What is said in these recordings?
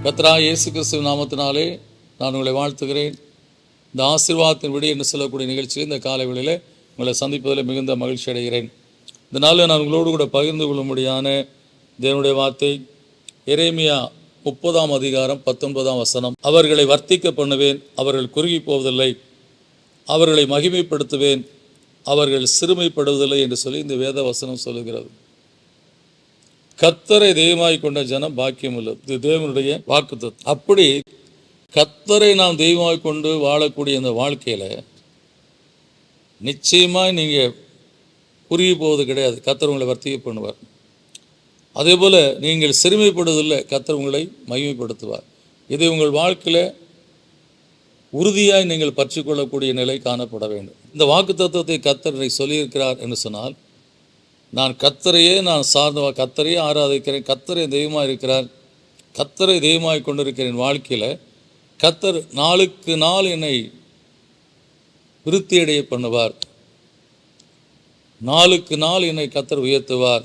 கர்த்தராகிய இயேசு கிறிஸ்துவின் நாமத்தினாலே நான் உங்களை வாழ்த்துகிறேன். இந்த ஆசீர்வாதத்தின் விடி என்று சொல்லக்கூடிய நிகழ்ச்சியில் இந்த காலை வேளையிலே உங்களை சந்திப்பதில் மிகுந்த மகிழ்ச்சி அடைகிறேன். இந்த நாளில் நான் உங்களோடு கூட பகிர்ந்து கொள்ளும்படியான தேவனுடைய வார்த்தை எரேமியா 30ஆம் அதிகாரம் 19ஆம் வசனம். அவர்களை வர்த்திக்க பண்ணுவேன், அவர்கள் குறுகி போவதில்லை, அவர்களை மகிமைப்படுத்துவேன், அவர்கள் சிறுமைப்படுவதில்லை என்று சொல்லி இந்த வேத வசனம் சொல்லுகிறது. கர்த்தரை தெய்வமாய் கொண்ட ஜனம் பாக்கியம் உள்ளது. இது தேவனுடைய வாக்குத்தத்தம். அப்படி கர்த்தரை நாம் தெய்வமாய் கொண்டு வாழக்கூடிய இந்த வாழ்க்கையில் நிச்சயமாய் நீங்கள் குறுகி போவது கிடையாது. கர்த்தர் உங்களை வர்த்திக்க பண்ணுவார். அதே போல் நீங்கள் சிறுமைப்படுவதில்லை, கர்த்தர் உங்களை மகிமைப்படுத்துவார். இதை உங்கள் வாழ்க்கையில் உறுதியாய் நீங்கள் பற்றி கொள்ளக்கூடிய நிலை காணப்பட வேண்டும். இந்த வாக்குத்தத்தத்தை கர்த்தர் சொல்லியிருக்கிறார் என்று சொன்னால், நான் கர்த்தரையே கர்த்தரையே ஆராதிக்கிறேன், கர்த்தரை தெய்வமாக இருக்கிறார், கர்த்தரை தெய்வமாக கொண்டிருக்கிறேன். வாழ்க்கையில் கர்த்தர் நாளுக்கு நாள் என்னை விருத்தியடைய பண்ணுவார், நாளுக்கு நாள் என்னை கர்த்தர் உயர்த்துவார்,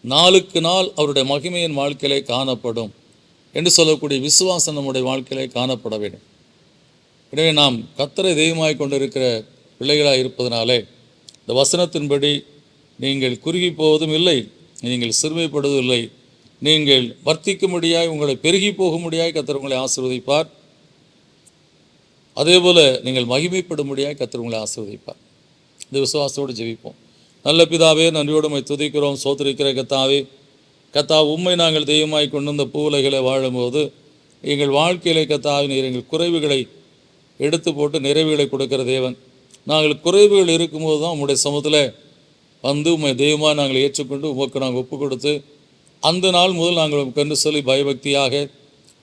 நாளுக்கு நாள் அவருடைய மகிமையின் வாழ்க்கையிலே காணப்படும் என்று சொல்லக்கூடிய விசுவாசம் நம்முடைய வாழ்க்கையிலே காணப்பட வேண்டும். எனவே நாம் கர்த்தரை தெய்வமாக கொண்டிருக்கிற பிள்ளைகளாக இருப்பதனாலே இந்த வசனத்தின்படி நீங்கள் குறுகி போவதும் இல்லை, நீங்கள் சிறுமைப்படுவதும் இல்லை, நீங்கள் வர்த்திக்கும்படியாய் உங்களை பெருகி போகும்படியாய் கர்த்தர் உங்களை ஆசீர்வதிப்பார். அதே போல் நீங்கள் மகிமைப்படும்படியாய் கர்த்தர் உங்களை ஆசீர்வதிப்பார். இந்த விசுவாசத்தோடு ஜெபிப்போம். நல்ல பிதாவே, நன்றியோடு உம்மை துதிக்கிறோம், சோதரிக்கிற கர்த்தாவே. கர்த்தாவே, உம்மை நாங்கள் தெய்வமாய் கொண்டு இந்த பூவுலகில் வாழும்போது எங்கள் வாழ்க்கையிலே கர்த்தாவே நீர் எங்கள் குறைவுகளை எடுத்து போட்டு நிறைவுகளை கொடுக்கிற தேவன். நாங்கள் குறைவுகள் இருக்கும்போது தான் உம்முடைய சமூகத்தில் வந்து உம்மை தெய்வமாக நாங்கள் ஏற்றுக்கொண்டு உமக்கு நாங்கள் ஒப்பு கொடுத்து அந்த நாள் முதல் நாங்கள் கண்டு சொல்லி பயபக்தியாக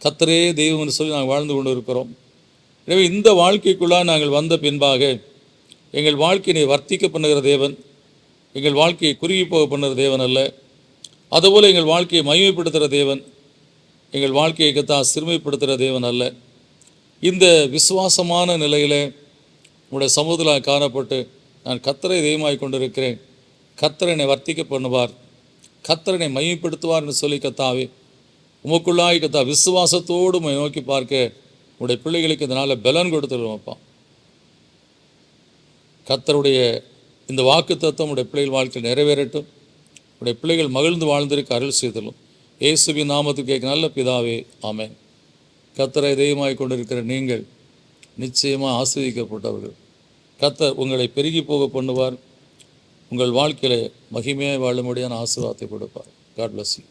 கர்த்தரே தெய்வம் என்று சொல்லி நாங்கள் வாழ்ந்து கொண்டு இருக்கிறோம். எனவே இந்த வாழ்க்கைக்குள்ளாக நாங்கள் வந்த பின்பாக எங்கள் வாழ்க்கையை வர்த்திக்க பண்ணுகிற தேவன், எங்கள் வாழ்க்கையை குறுகி போக பண்ணுகிற தேவன் அல்ல. அதுபோல் எங்கள் வாழ்க்கையை மகிமைப்படுத்துகிற தேவன், எங்கள் வாழ்க்கையை கர்த்தர் சிறுமைப்படுத்துகிற தேவன் அல்ல. இந்த விசுவாசமான நிலையில் உங்களுடைய சமூகத்தில் காணப்பட்டு நான் கர்த்தரை தெய்வமாய் கொண்டிருக்கிறேன், கர்த்தர் என்னை வர்த்திக்க பண்ணுவார், கர்த்தர் என்னை மகிமைப்படுத்துவார் என்று சொல்லி கர்த்தாவே உமக்குள்ளாய் கர்த்தாவே விசுவாசத்தோடு உம்மை நோக்கி பார்க்க உங்களுடைய பிள்ளைகளுக்கு இந்த நாளில் பலன் கொடுத்துருவோம்ப்பா. கர்த்தருடைய இந்த வாக்கு தத்துவம் உடைய பிள்ளைகள் வாழ்க்கையில் நிறைவேறட்டும். உடைய பிள்ளைகள் மகிழ்ந்து வாழ்ந்திருக்க அருள் செய்தலும் இயேசுவின் நாமத்துக்கு கேட்க நல்ல பிதாவே, ஆமென். கர்த்தரை தெய்வமாய் கொண்டிருக்கிற நீங்கள் நிச்சயமாக ஆசீர்வதிக்கப்பட்டவர்கள். கர்த்தர் உங்களை பெருகி போக பண்ணுவார், உங்கள் வாழ்க்கையில் மகிமையாக வாழும்படியான ஆசீர்வாதத்தை கொடுப்பார். God bless you.